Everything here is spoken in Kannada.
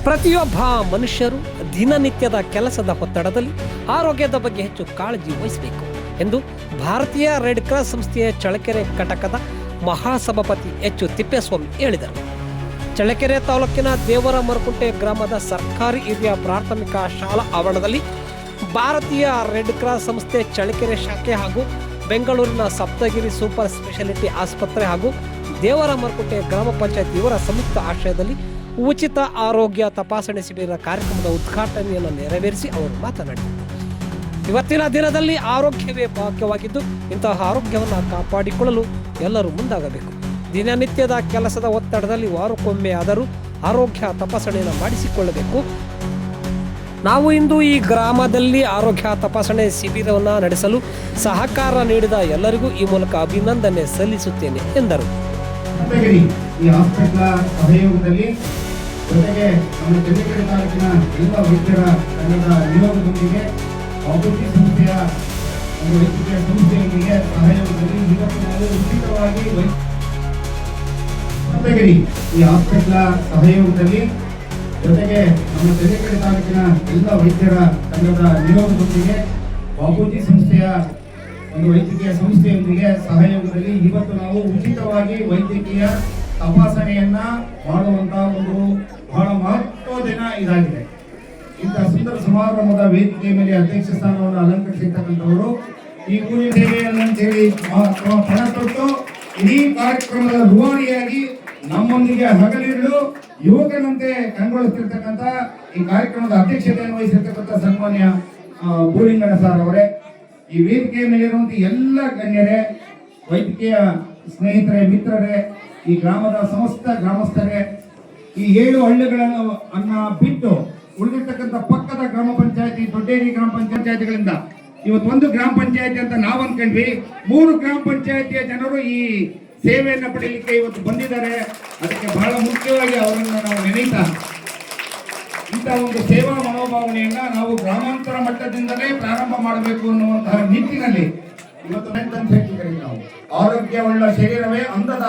ಪ್ರತಿಯೊಬ್ಬ ಮನುಷ್ಯರು ದಿನನಿತ್ಯದ ಕೆಲಸದ ಒತ್ತಡದಲ್ಲಿ ಆರೋಗ್ಯದ ಬಗ್ಗೆ ಹೆಚ್ಚು ಕಾಳಜಿ ವಹಿಸಬೇಕು ಎಂದು ಭಾರತೀಯ ರೆಡ್ ಕ್ರಾಸ್ ಸಂಸ್ಥೆಯ ಚಳ್ಳಕೆರೆ ಘಟಕದ ಮಹಾಸಭಾಪತಿ ಎಚ್ ತಿಪ್ಪೇಸ್ವಾಮಿ ಹೇಳಿದರು. ಚಳ್ಳಕೆರೆ ತಾಲೂಕಿನ ದೇವರಮರಕುಂಟೆ ಗ್ರಾಮದ ಸರ್ಕಾರಿ ಹಿರಿಯ ಪ್ರಾಥಮಿಕ ಶಾಲಾ ಆವರಣದಲ್ಲಿ ಭಾರತೀಯ ರೆಡ್ ಕ್ರಾಸ್ ಸಂಸ್ಥೆ ಚಳ್ಳಕೆರೆ ಶಾಖೆ ಹಾಗೂ ಬೆಂಗಳೂರಿನ ಸಪ್ತಗಿರಿ ಸೂಪರ್ ಸ್ಪೆಷಾಲಿಟಿ ಆಸ್ಪತ್ರೆ ಹಾಗೂ ದೇವರಮರಕುಂಟೆ ಗ್ರಾಮ ಪಂಚಾಯತ್ ಇವರ ಸಂಯುಕ್ತ ಆಶ್ರಯದಲ್ಲಿ ಉಚಿತ ಆರೋಗ್ಯ ತಪಾಸಣೆ ಶಿಬಿರ ಕಾರ್ಯಕ್ರಮದ ಉದ್ಘಾಟನೆಯನ್ನು ನೆರವೇರಿಸಿ ಅವರು ಮಾತನಾಡಿದರು. ಇವತ್ತಿನ ದಿನದಲ್ಲಿ ಆರೋಗ್ಯವೇ ಭಾಗ್ಯವಾಗಿದ್ದು ಇಂತಹ ಆರೋಗ್ಯವನ್ನು ಕಾಪಾಡಿಕೊಳ್ಳಲು ಎಲ್ಲರೂ ಮುಂದಾಗಬೇಕು. ದಿನನಿತ್ಯದ ಕೆಲಸದ ಒತ್ತಡದಲ್ಲಿ ವಾರಕ್ಕೊಮ್ಮೆ ಆದರೂ ಆರೋಗ್ಯ ತಪಾಸಣೆಯನ್ನು ಮಾಡಿಸಿಕೊಳ್ಳಬೇಕು. ನಾವು ಇಂದು ಈ ಗ್ರಾಮದಲ್ಲಿ ಆರೋಗ್ಯ ತಪಾಸಣೆ ಶಿಬಿರವನ್ನು ನಡೆಸಲು ಸಹಕಾರ ನೀಡಿದ ಎಲ್ಲರಿಗೂ ಈ ಮೂಲಕ ಅಭಿನಂದನೆ ಸಲ್ಲಿಸುತ್ತೇನೆ ಎಂದರು. ಈ ಹಾಸ್ಪಿಟಲ್ ಸಹಯೋಗದಲ್ಲಿ ಜೊತೆಗೆ ನಮ್ಮ ಚಳ್ಳಕೆರೆ ತಾಲೂಕಿನ ಎಲ್ಲ ವೈದ್ಯರ ತಂಡದ ನಿಯೋಗದೊಂದಿಗೆ ಬಾಪೂಜಿ ಸಂಸ್ಥೆಯ ಒಂದು ವೈದ್ಯಕೀಯ ಸಂಸ್ಥೆಯೊಂದಿಗೆ ಸಹಯೋಗದಲ್ಲಿ ಇವತ್ತು ನಾವು ಉಚಿತವಾಗಿ ಈ ಹಾಸ್ಪಿಟಲ್ ಸಹಯೋಗದಲ್ಲಿ ಜೊತೆಗೆ ನಮ್ಮ ಚಳ್ಳಕೆರೆ ತಾಲೂಕಿನ ಎಲ್ಲ ವೈದ್ಯರ ತಂಡದ ನಿಯೋಗದೊಂದಿಗೆ ಬಾಪೂಜಿ ಸಂಸ್ಥೆಯ ಒಂದು ವೈದ್ಯಕೀಯ ಸಂಸ್ಥೆಯೊಂದಿಗೆ ಸಹಯೋಗದಲ್ಲಿ ಇವತ್ತು ನಾವು ಉಚಿತವಾಗಿ ವೈದ್ಯಕೀಯ ತಪಾಸಣೆಯನ್ನ ಮಾಡುವಂತಹ ಒಂದು ಬಹಳ ಮಹತ್ವದ ದಿನ ಇದಾಗಿದೆ. ಇಂತಹ ಸುಂದರ ಸಮಾರಂಭದ ವೇದಿಕೆಯ ಮೇಲೆ ಅಧ್ಯಕ್ಷ ಸ್ಥಾನವನ್ನು ಅಲಂಕರಿಸಿರ್ತಕ್ಕಂಥವರು ಈ ಊರಿನ ಸೇವೆಯನ್ನಂತೇಳಿ ಪಣ ತೊಟ್ಟು ಇಡೀ ಕಾರ್ಯಕ್ರಮದ ರೂವಾರಿಯಾಗಿ ನಮ್ಮೊಂದಿಗೆ ಹಗಲಿರುಳು ಯುವಕನಂತೆ ಕಂಗೊಳಿಸ್ತಿರ್ತಕ್ಕಂಥ ಈ ಕಾರ್ಯಕ್ರಮದ ಅಧ್ಯಕ್ಷತೆಯನ್ನು ವಹಿಸಿರ್ತಕ್ಕಂಥ ಸನ್ಮಾನ್ಯ ಭೂಲಿಂಗಣ್ಣ ಸರ್ ಅವರೇ, ಈ ವೇದಿಕೆಯ ಮೇಲಿರುವಂತಹ ಎಲ್ಲ ಗಣ್ಯರೇ, ವೈದ್ಯಕೀಯ ಸ್ನೇಹಿತರೇ, ಮಿತ್ರರೇ, ಈ ಗ್ರಾಮದ ಸಮಸ್ತ ಗ್ರಾಮಸ್ಥರೇ, ಈ 7 ಹಳ್ಳಿಗಳನ್ನು ಬಿಟ್ಟು ಉಳಿದಿರ್ತಕ್ಕಂಥ ಪಕ್ಕದ ಗ್ರಾಮ ಪಂಚಾಯತಿ, ದೊಡ್ಡೇರಿ ಗ್ರಾಮ ಪಂಚಾಯತಿಗಳಿಂದ ಇವತ್ತು ಒಂದು ಗ್ರಾಮ ಪಂಚಾಯತಿ ಅಂತ ನಾವು ಅನ್ಕೊಂಡ್ವಿ. 3 ಗ್ರಾಮ ಪಂಚಾಯತಿಯ ಜನರು ಈ ಸೇವೆಯನ್ನು ಪಡೆಯಲಿಕ್ಕೆ ಇವತ್ತು ಬಂದಿದ್ದಾರೆ. ಅದಕ್ಕೆ ಬಹಳ ಮುಖ್ಯವಾಗಿ ಅವರನ್ನು ನಾವು ನೆನೀತಾ ಇಂತಹ ಒಂದು ಸೇವಾ ಮನೋಭಾವನೆಯನ್ನ ನಾವು ಗ್ರಾಮಾಂತರ ಮಟ್ಟದಿಂದಲೇ ಪ್ರಾರಂಭ ಮಾಡಬೇಕು ಅನ್ನುವಂತಹ ನಿಟ್ಟಿನಲ್ಲಿ ಇವತ್ತು ನಾವು ಆರೋಗ್ಯವುಳ್ಳ ಶರೀರವೇ ಅಂದದ